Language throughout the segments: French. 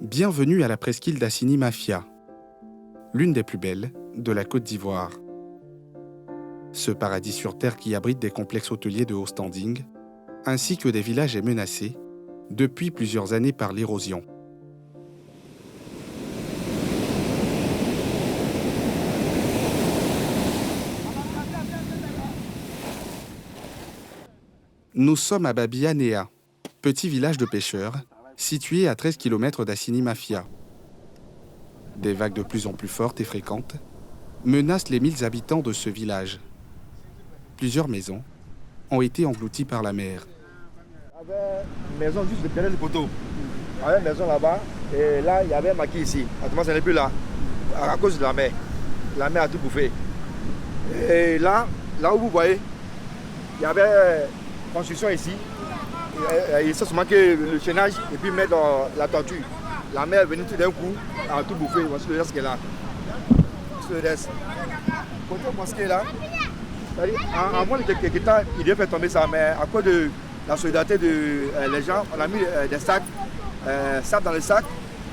Bienvenue à la presqu'île d'Assini Mafia, l'une des plus belles de la Côte d'Ivoire. Ce paradis sur terre qui abrite des complexes hôteliers de haut standing, ainsi que des villages est menacé depuis plusieurs années par l'érosion. Nous sommes à Babia Néa, petit village de pêcheurs, situé à 13 km d'Assini Mafia. Des vagues de plus en plus fortes et fréquentes menacent les 1000 habitants de ce village. Plusieurs maisons ont été englouties par la mer. Il y avait une maison juste derrière le poteau. Il y avait une maison là-bas, et là, il y avait un maquis ici. Actuellement, ce n'est plus là, à cause de la mer. La mer a tout bouffé. Et là où vous voyez, il y avait construction ici. Il faut seulement que le chaînage et puis mettre la tortue. La mer est venue tout d'un coup, a tout bouffé. Voici le reste qui est là. Voici le reste. Côté mosquée là, en moins de quelques temps, il devait faire tomber ça, mais à cause de la solidarité des gens, on a mis des sacs dans le sac.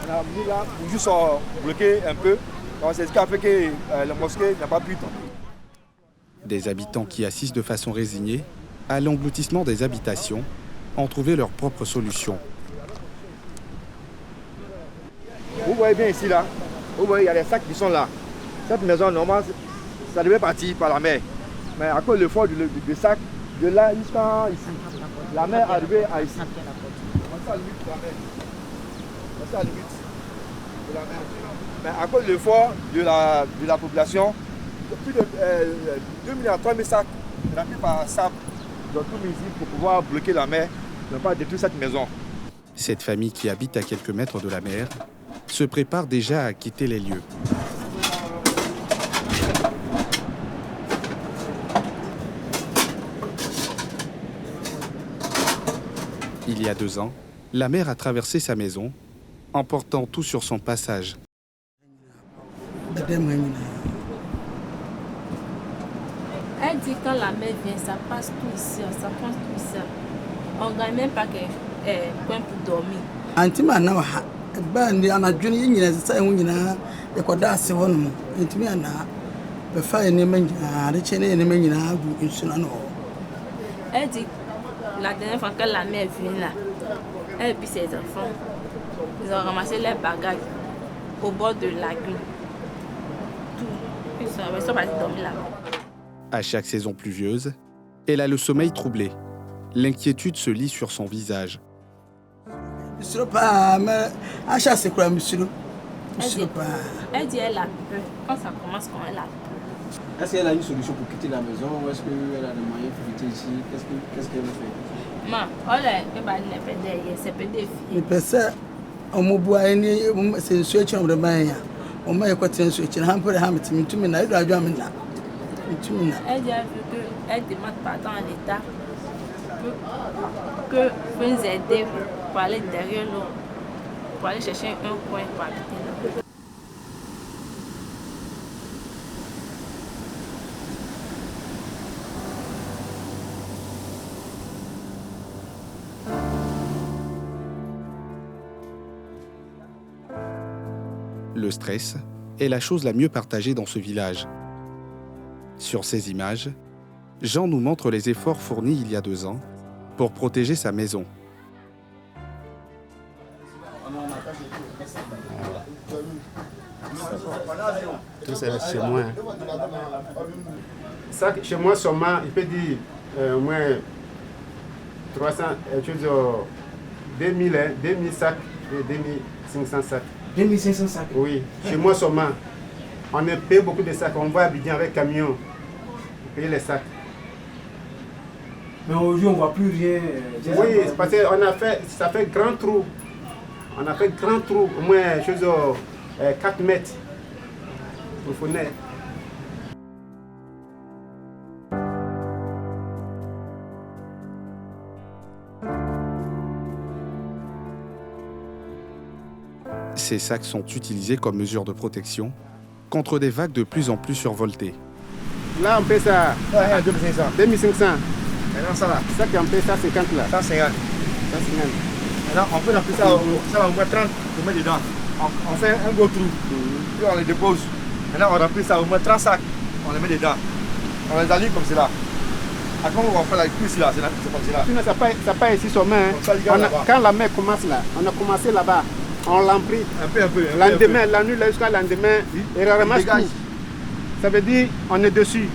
On a mis là pour juste bloquer un peu. Donc c'est ce qui a fait que la mosquée n'a pas pu tomber. Des habitants qui assistent de façon résignée à l'engloutissement des habitations ont trouvé leur propre solution. Vous voyez bien ici, là, vous voyez, il y a des sacs qui sont là. Cette maison, normalement, ça devait partir par la mer. Mais à cause de l'effort du sac, de là jusqu'à ici, la mer est arrivée à ici. On est à la limite de la mer. On est à la limite de la mer. Mais à cause de l'effort de la population, plus de 2 000 à 3 000 sacs remplis par sable dans tout ici pour pouvoir bloquer la mer, ne pas détruire cette maison. Cette famille qui habite à quelques mètres de la mer se prépare déjà à quitter les lieux. Il y a 2 ans, la mer a traversé sa maison, emportant tout sur son passage. Elle dit quand la mer vient, ça passe tout ici, ça passe tout ici. On ne gagne même pas qu'un point pour dormir. Elle dit la dernière fois que la mer vient là, elle et puis ses enfants, ils ont ramassé leurs bagages au bord de la lagune. Ils sont partis dormir là-bas. À chaque saison pluvieuse, elle a le sommeil troublé. L'inquiétude se lit sur son visage. Elle dit elle a peur. Quand ça commence, quand elle a peur. Est-ce qu'elle a une solution pour quitter la maison ou est-ce qu'elle a des moyens pour quitter ici? Qu'est-ce qu'elle veut faire? Ma, elle va ne pas derrière, c'est pas des filles. Elle dit qu'elle demande pardon à l'État que vous nous aider pour aller derrière l'eau, pour aller chercher un coin pour habiter là. Le stress est la chose la mieux partagée dans ce village. Sur ces images, Jean nous montre les efforts fournis il y a 2 ans pour protéger sa maison. Tout c'est chez moi. Ça, chez moi seulement, il peut dire au moins 300, 2000 sacs et 2500 sacs. 2500 sacs? Oui, chez moi seulement. On a payé beaucoup de sacs, on va à Abidjan avec camion, payer les sacs. Mais aujourd'hui, on ne voit plus rien. Oui, parce qu'on a fait, ça fait grand trou. On a fait grand trou, au moins 4 mètres pour fenêtre. Ces sacs sont utilisés comme mesure de protection contre des vagues de plus en plus survoltées. Là, on paie ça 2500. 2500. Maintenant, ça là. Ça qu'on paie ça 50 là. 150. 150. Maintenant, on peut remplir ça, ça va au moins 30 pour mettre dedans. On fait un gros trou, puis on les dépose. Maintenant, on remplit ça au moins 30 sacs, on les met dedans. On les aligne comme cela. Après, on va faire la cuisse là, c'est comme cela. Sinon, ça pas ici sur main. Quand la mer commence là, on a commencé là-bas, on l'a pris. Un peu. Lendemain, la nuit jusqu'à lendemain, et ramasse tout. Ça veut dire on est dessus.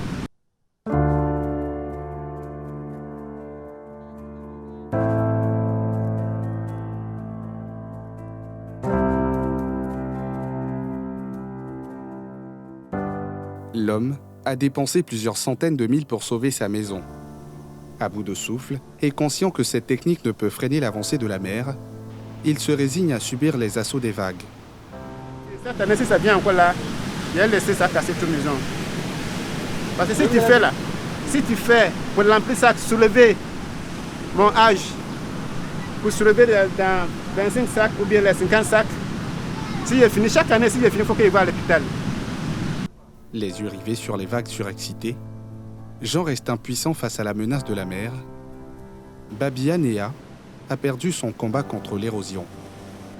L'homme a dépensé plusieurs centaines de milles pour sauver sa maison. À bout de souffle et conscient que cette technique ne peut freiner l'avancée de la mer, il se résigne à subir les assauts des vagues. Cette année, si ça vient encore là, il a laissé ça casser toute maison. Parce que si tu fais pour remplir ça, soulever mon âge, pour soulever dans 25 sacs ou bien les 50 sacs, si j'ai fini, chaque année, si j'ai fini, il faut qu'il va à l'hôpital. Les yeux rivés sur les vagues surexcitées, Jean reste impuissant face à la menace de la mer. Babia Néa a perdu son combat contre l'érosion.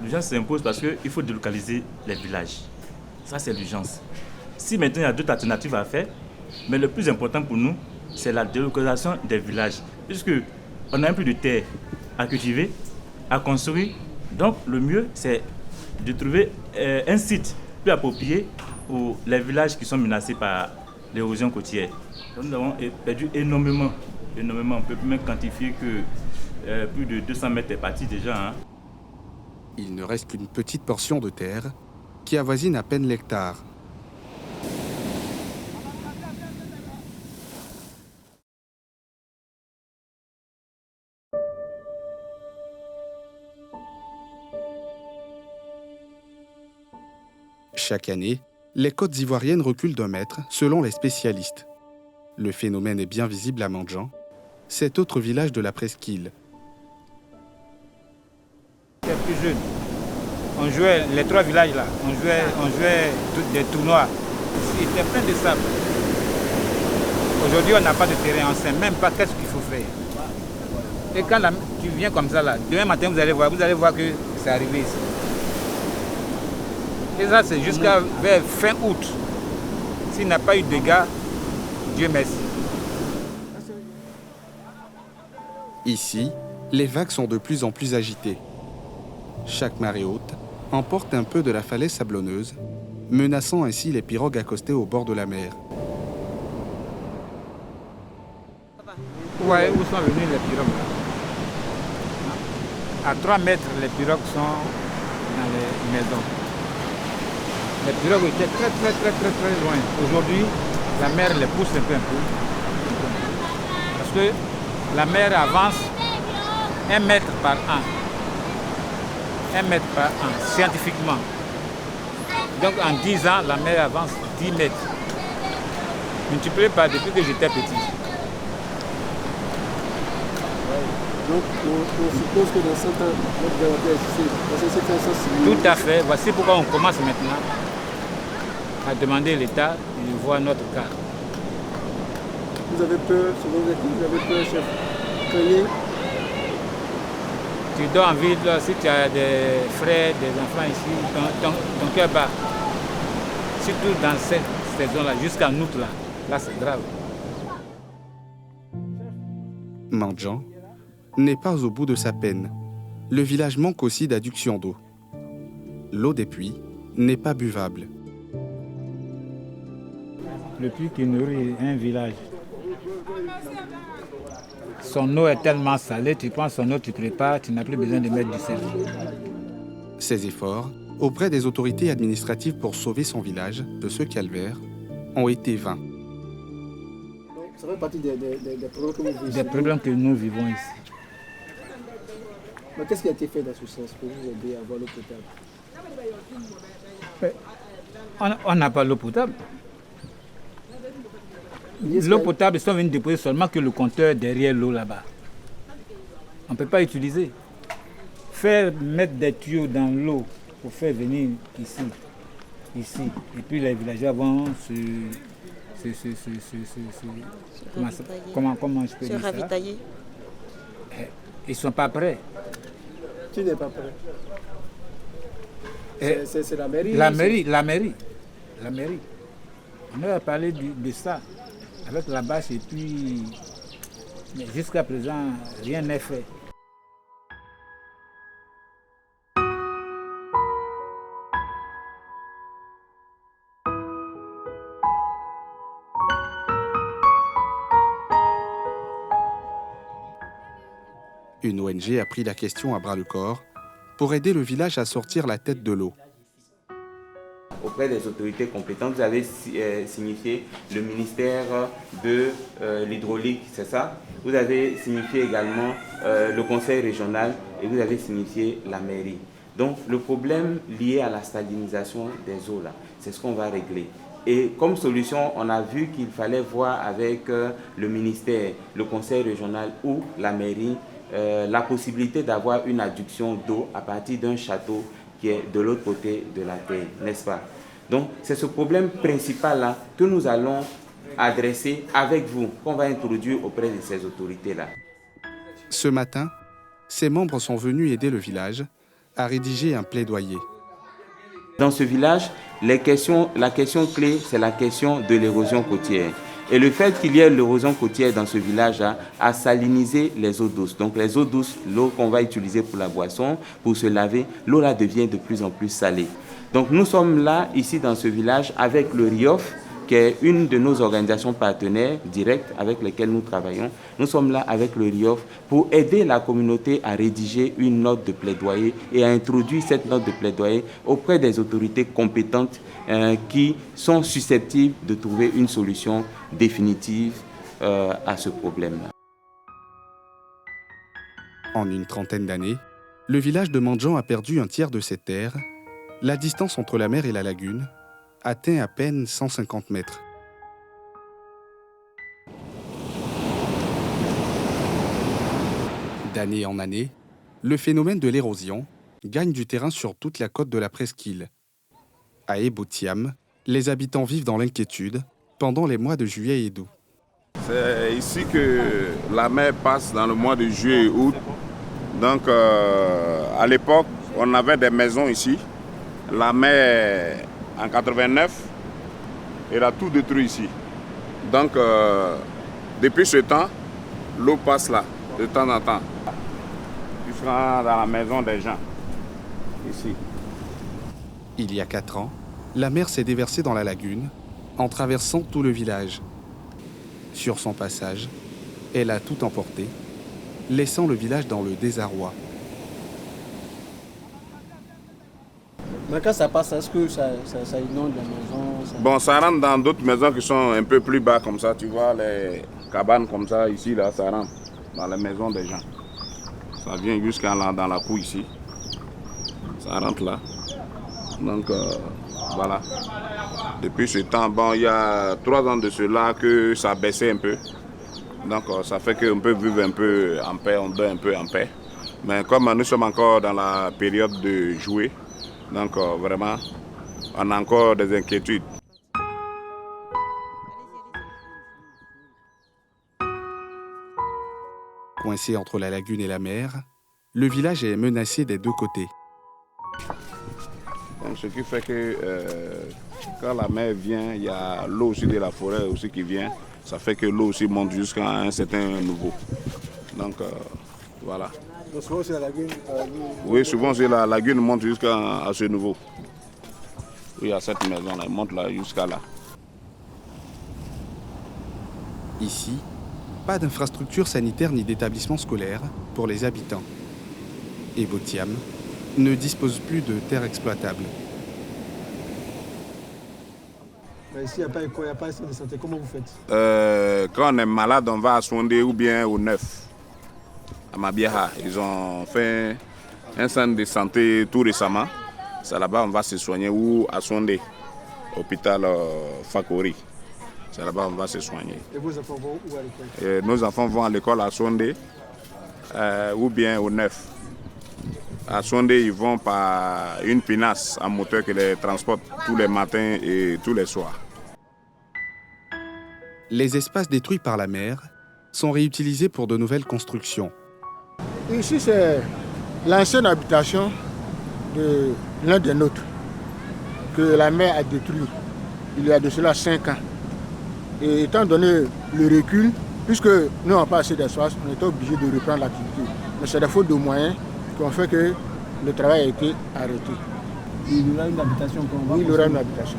L'urgence s'impose parce qu'il faut délocaliser les villages. Ça, c'est l'urgence. Si maintenant il y a d'autres alternatives à faire, mais le plus important pour nous, c'est la délocalisation des villages. Puisqu'on n'a plus de terre à cultiver, à construire. Donc, le mieux, c'est de trouver un site plus approprié pour les villages qui sont menacés par l'érosion côtière. Donc, nous avons perdu énormément. On ne peut même quantifier que plus de 200 mètres est parti déjà. Il ne reste qu'une petite portion de terre qui avoisine à peine l'hectare. Chaque année, les côtes ivoiriennes reculent d'1 mètre selon les spécialistes. Le phénomène est bien visible à Mandjan, cet autre village de la presqu'île. J'étais plus jeune. On jouait les 3 villages là, on jouait des tournois. C'était plein de sable. Aujourd'hui, on n'a pas de terrain, on ne sait même pas qu'est-ce qu'il faut faire. Et quand tu viens comme ça là, demain matin vous allez voir que c'est arrivé ici. Et ça, c'est jusqu'à vers fin août. S'il n'y a pas eu de dégâts, Dieu merci. Ici, les vagues sont de plus en plus agitées. Chaque marée haute emporte un peu de la falaise sablonneuse, menaçant ainsi les pirogues accostées au bord de la mer. Ouais, où sont venues les pirogues là? À 3 mètres, les pirogues sont dans les maisons. Les pirogues étaient très loin. Aujourd'hui, la mer les pousse un peu. Parce que la mer avance 1 mètre par an. 1 mètre par an, scientifiquement. Donc en 10 ans, la mer avance 10 mètres. Multiplié par depuis que j'étais petit. Donc on suppose que dans 100 ans, notre volonté est ici. Tout à fait. Voici pourquoi on commence maintenant à demander à l'État de voir notre cas. Vous avez peur, selon vous, vous avez peur, chef? Craignez? Tu dors en ville, si tu as des frères, des enfants ici, ton cœur bat. Surtout dans cette saison-là, jusqu'en août, là c'est grave. Mandjan n'est pas au bout de sa peine. Le village manque aussi d'adduction d'eau. L'eau des puits n'est pas buvable. Le puits qui nourrit un village. Son eau est tellement salée, tu prends son eau, tu prépares, tu n'as plus besoin de mettre du sel. Ses efforts, auprès des autorités administratives pour sauver son village de ce calvaire, ont été vains. Donc, ça fait partie des problèmes que vous vivez. Des problèmes que nous vivons ici. Mais qu'est-ce qui a été fait dans ce sens pour vous aider à avoir l'eau potable? On n'a pas l'eau potable. L'eau potable, ils sont venus déposer seulement que le compteur derrière l'eau là-bas. On ne peut pas utiliser. Mettre des tuyaux dans l'eau pour faire venir ici. Et puis les villageois vont comment je peux dire ça? Ravitailler. Ils ne sont pas prêts. Tu n'es pas prêt. Et C'est la mairie. la mairie. On avait parlé de ça avec la bâche et puis mais jusqu'à présent, rien n'est fait. Une ONG a pris la question à bras-le-corps pour aider le village à sortir la tête de l'eau. Auprès des autorités compétentes, vous avez signifié le ministère de l'hydraulique, c'est ça? Vous avez signifié également le conseil régional et vous avez signifié la mairie. Donc le problème lié à la salinisation des eaux, là, c'est ce qu'on va régler. Et comme solution, on a vu qu'il fallait voir avec le ministère, le conseil régional ou la mairie la possibilité d'avoir une adduction d'eau à partir d'un château qui est de l'autre côté de la terre, n'est-ce pas? Donc, c'est ce problème principal-là que nous allons adresser avec vous, qu'on va introduire auprès de ces autorités-là. Ce matin, ses membres sont venus aider le village à rédiger un plaidoyer. Dans ce village, la question clé, c'est la question de l'érosion côtière. Et le fait qu'il y ait l'érosion côtière dans ce village a salinisé les eaux douces. Donc les eaux douces, l'eau qu'on va utiliser pour la boisson, pour se laver, l'eau là devient de plus en plus salée. Donc nous sommes là, ici dans ce village, avec le RIOF, qui est une de nos organisations partenaires directes avec lesquelles nous travaillons. Nous sommes là avec le RIOF pour aider la communauté à rédiger une note de plaidoyer et à introduire cette note de plaidoyer auprès des autorités compétentes qui sont susceptibles de trouver une solution définitive à ce problème-là. En une trentaine d'années, le village de Mandjan a perdu un tiers de ses terres. La distance entre la mer et la lagune atteint à peine 150 mètres. D'année en année, le phénomène de l'érosion gagne du terrain sur toute la côte de la presqu'île. À Ebotiam, les habitants vivent dans l'inquiétude pendant les mois de juillet et d'août. C'est ici que la mer passe dans le mois de juillet et août. Donc à l'époque, on avait des maisons ici. La mer, en 89, elle a tout détruit ici. Donc depuis ce temps, l'eau passe là, de temps en temps. Jusqu'à dans la maison des gens, ici. Il y a 4 ans, la mer s'est déversée dans la lagune en traversant tout le village. Sur son passage, elle a tout emporté, laissant le village dans le désarroi. Mais quand ça passe, est-ce que ça inonde la maison? Bon, ça rentre dans d'autres maisons qui sont un peu plus bas comme ça. Tu vois, les cabanes comme ça, ici, là, ça rentre dans les maisons des gens. Ça vient jusqu'à dans la cour ici. Ça rentre là. Donc, voilà. Depuis ce temps, bon, il y a 3 ans de cela que ça baissait un peu. Donc, ça fait qu'on peut vivre un peu en paix, on dort un peu en paix. Mais comme nous sommes encore dans la période de jouer, donc vraiment, on a encore des inquiétudes. Coincé entre la lagune et la mer, le village est menacé des deux côtés. Donc, ce qui fait que quand la mer vient, il y a l'eau aussi de la forêt aussi qui vient. Ça fait que l'eau aussi monte jusqu'à un certain niveau. Donc voilà. Donc souvent c'est la lagune. Oui, souvent c'est la lagune monte jusqu'à ce niveau. Oui, à cette maison-là, elle monte là jusqu'à là. Ici, pas d'infrastructure sanitaire ni d'établissement scolaire pour les habitants. Ebotiam ne dispose plus de terres exploitables. Mais ici, il n'y a pas de centre de santé. Comment vous faites? Quand on est malade, on va à Sondé ou bien au Neuf, à Mabiaha. Ils ont fait un centre de santé tout récemment. C'est là-bas on va se soigner, ou à Sondé, hôpital Fakori. C'est là-bas on va se soigner. Et vos enfants vont où à l'école? Nos enfants vont à l'école à Sondé ou bien au Neuf. À Sondé, ils vont par une pinasse en moteur qui les transporte tous les matins et tous les soirs. Les espaces détruits par la mer sont réutilisés pour de nouvelles constructions. Ici, c'est l'ancienne habitation de l'un des nôtres, que la mer a détruit il y a de cela 5 ans. Et étant donné le recul, puisque nous n'avons pas assez d'espace, on était obligé de reprendre l'activité. Mais c'est des fautes de moyens qui ont fait que le travail a été arrêté. Il y aura une habitation pour Oui, il y aura une habitation.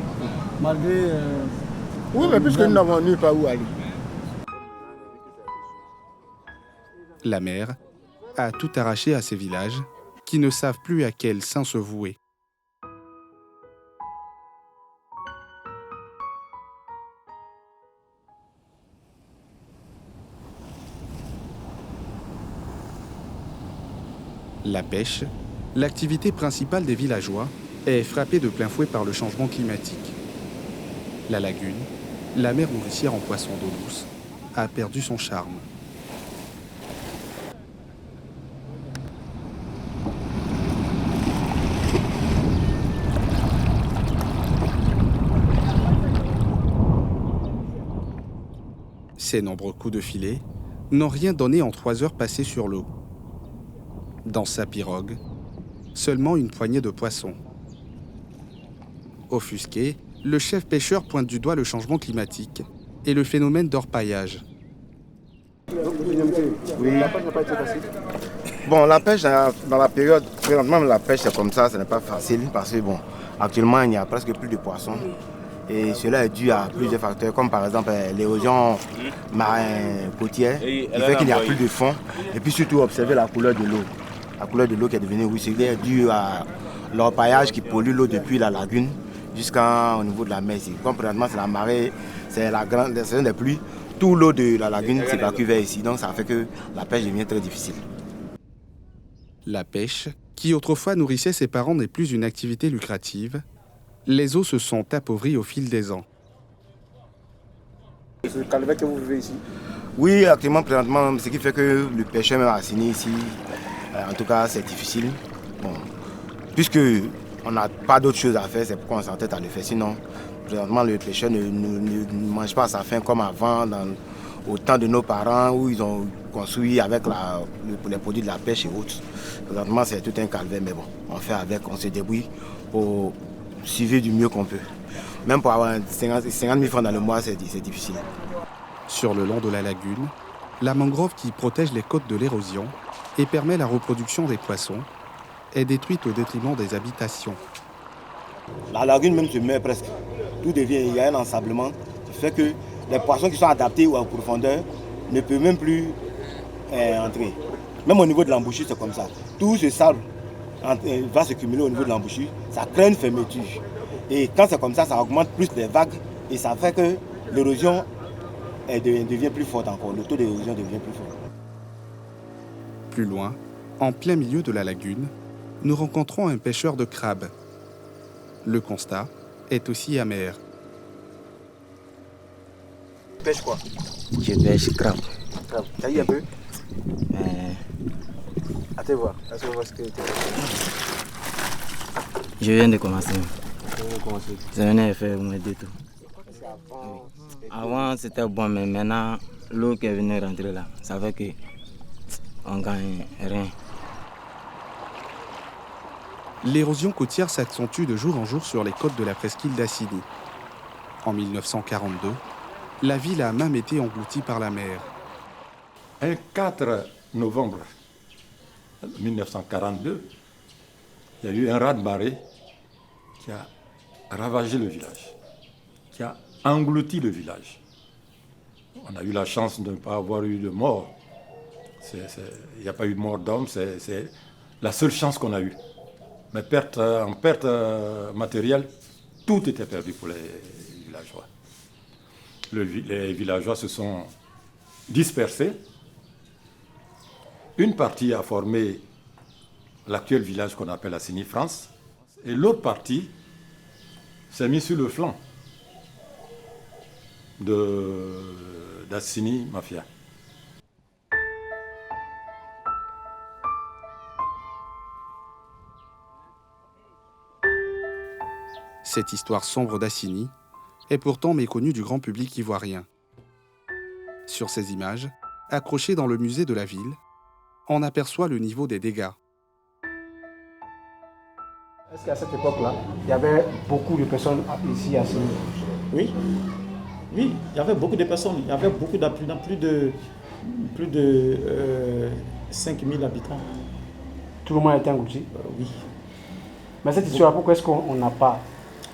Malgré... oui, mais puisque nous n'avons nulle part où aller. La mer a tout arraché à ces villages qui ne savent plus à quel saint se vouer. La pêche, l'activité principale des villageois, est frappée de plein fouet par le changement climatique. La lagune, la mer nourricière en poissons d'eau douce, a perdu son charme. Ces nombreux coups de filet n'ont rien donné en 3 heures passées sur l'eau. Dans sa pirogue, seulement une poignée de poissons. Offusqué, le chef pêcheur pointe du doigt le changement climatique et le phénomène d'orpaillage. Oui. Bon, la pêche, dans la période, présentement, la pêche, c'est comme ça, ce n'est pas facile parce que, bon, actuellement, il n'y a presque plus de poissons. Et cela est dû à plusieurs facteurs, comme par exemple l'érosion marine côtière, qui fait qu'il n'y a plus de fond. Et puis surtout, observer la couleur de l'eau. La couleur de l'eau qui est devenue rouge, c'est dû à l'orpaillage qui pollue l'eau depuis la lagune jusqu'au niveau de la mer. Comme présentement, c'est la marée, c'est la saison des pluies. Toute l'eau de la lagune s'évacue vers ici, donc ça fait que la pêche devient très difficile. La pêche, qui autrefois nourrissait ses parents, n'est plus une activité lucrative. Les eaux se sont appauvries au fil des ans. C'est le calvaire que vous vivez ici? Oui, actuellement, présentement, ce qui fait que le pêcheur même à Assini ici, en tout cas, c'est difficile. Bon, puisque on n'a pas d'autre chose à faire, c'est pourquoi on s'entête à le faire. Sinon, présentement, le pêcheur ne mange pas à sa faim comme avant, au temps de nos parents, où ils ont construit avec les produits de la pêche et autres. Présentement, c'est tout un calvaire, mais bon, on fait avec, on se débrouille pour suivre du mieux qu'on peut. Même pour avoir 50 000 francs dans le mois, c'est difficile. Sur le long de la lagune, la mangrove qui protège les côtes de l'érosion et permet la reproduction des poissons est détruite au détriment des habitations. La lagune même se meurt presque. Tout devient, il y a un ensablement qui fait que les poissons qui sont adaptés ou en profondeur ne peuvent même plus entrer. Même au niveau de l'embouchure, c'est comme ça. Tout ce sable va se cumuler au niveau de l'embouchure, ça crée une fermeture. Et quand c'est comme ça augmente plus les vagues et ça fait que l'érosion devient plus forte encore. Le taux d'érosion devient plus fort. Plus loin, en plein milieu de la lagune, nous rencontrons un pêcheur de crabes. Le constat est aussi amer. Tu pêches quoi? Je pêche crabe. Crabe. Ça y est un peu? Attends voir. Est-ce que ce que tu Je viens de commencer. Je venais faire au moins de tout. Avant c'était bon, mais maintenant l'eau qui est venue rentrer là, ça fait que on gagne rien. L'érosion côtière s'accentue de jour en jour sur les côtes de la presqu'île d'Assini. En 1942, la ville a même été engloutie par la mer. Un 4 novembre 1942, il y a eu un raz-de-marée qui a ravagé le village, qui a englouti le village. On a eu la chance de ne pas avoir eu de mort. Il n'y a pas eu de mort d'homme, c'est la seule chance qu'on a eue. Mais en perte matérielle, tout était perdu pour les villageois. Les villageois se sont dispersés. Une partie a formé l'actuel village qu'on appelle Assini France, et l'autre partie s'est mise sur le flanc d'Assini Mafia. Cette histoire sombre d'Assini est pourtant méconnue du grand public ivoirien. Sur ces images, accrochées dans le musée de la ville, on aperçoit le niveau des dégâts. Est-ce qu'à cette époque-là, il y avait beaucoup de personnes ici à Assini? Oui. Oui, il y avait beaucoup de personnes. Il y avait beaucoup d'habitants, plus de 5000 habitants. Tout le monde était englouti? Oui. Mais cette histoire, pourquoi est-ce qu'on n'a pas?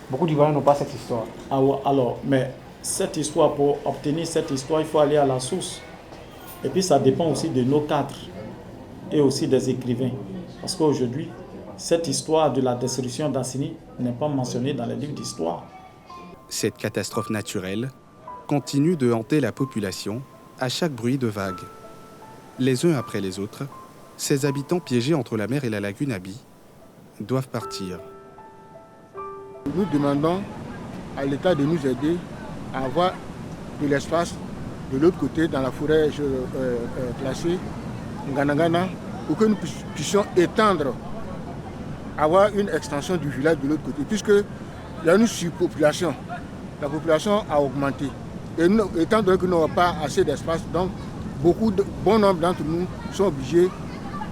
Beaucoup d'Ivoiriens n'ont pas cette histoire. Ah ouais, alors, mais cette histoire, pour obtenir cette histoire, il faut aller à la source. Et puis ça dépend aussi de nos cadres et aussi des écrivains. Parce qu'aujourd'hui, cette histoire de la destruction d'Assini n'est pas mentionnée dans les livres d'histoire. Cette catastrophe naturelle continue de hanter la population à chaque bruit de vague. Les uns après les autres, ces habitants piégés entre la mer et la lagune Abi doivent partir. Nous demandons à l'État de nous aider à avoir de l'espace de l'autre côté, dans la forêt classée, Nganangana, pour que nous puissions étendre, avoir une extension du village de l'autre côté, puisque il y a une surpopulation. La population a augmenté. Et nous, étant donné que nous n'avons pas assez d'espace, donc bon nombre d'entre nous sont obligés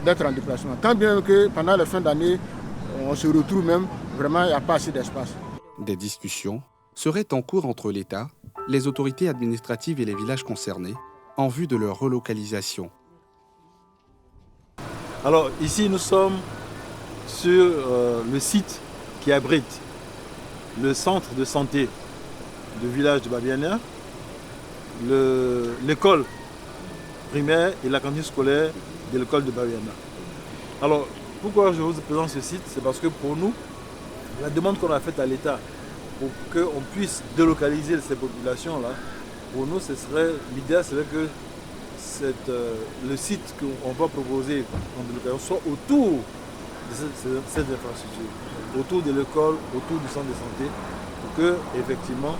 d'être en déplacement. Tant bien que pendant la fin d'année, on se retrouve même, vraiment, il n'y a pas assez d'espace. Des discussions seraient en cours entre l'État, les autorités administratives et les villages concernés en vue de leur relocalisation. Alors ici, nous sommes sur le site qui abrite le centre de santé du village de Babiana, l'école primaire et la cantine scolaire de l'école de Babiana. Alors, pourquoi je vous présente ce site? C'est parce que pour nous, la demande qu'on a faite à l'État pour qu'on puisse délocaliser ces populations-là, pour nous, l'idéal serait que le site qu'on va proposer en délocalisation soit autour de cette infrastructure, autour de l'école, autour du centre de santé, pour que, effectivement,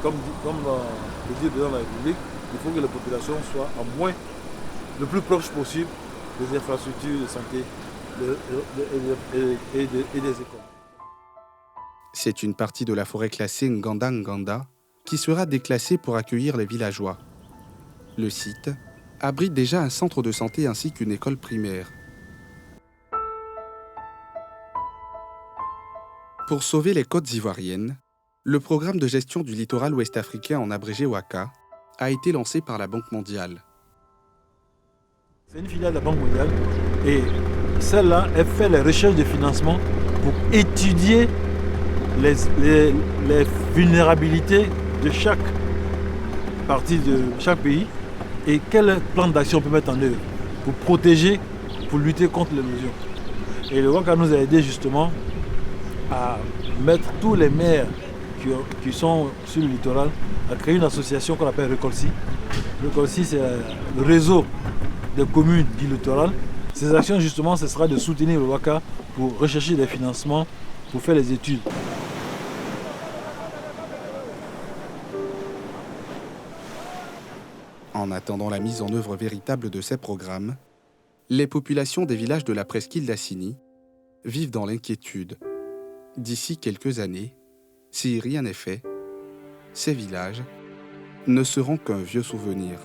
comme le dit le président de la République, il faut que la population soit le plus proche possible des infrastructures de santé et des écoles. C'est une partie de la forêt classée Nganda-Nganda qui sera déclassée pour accueillir les villageois. Le site abrite déjà un centre de santé ainsi qu'une école primaire. Pour sauver les côtes ivoiriennes, le programme de gestion du littoral ouest-africain en abrégé WACA a été lancé par la Banque mondiale. C'est une filiale de la Banque mondiale et celle-là, elle fait les recherches de financement pour étudier les vulnérabilités de chaque partie de chaque pays et quel plan d'action on peut mettre en œuvre pour protéger, pour lutter contre l'érosion. Et le WACA nous a aidé justement à mettre tous les maires qui sont sur le littoral, à créer une association qu'on appelle Recolsi. Recolsi, c'est le réseau des communes du littoral. Ces actions, justement, ce sera de soutenir le WACA pour rechercher des financements, pour faire les études. En attendant la mise en œuvre véritable de ces programmes, les populations des villages de la presqu'île d'Assini vivent dans l'inquiétude. D'ici quelques années, si rien n'est fait, ces villages ne seront qu'un vieux souvenir.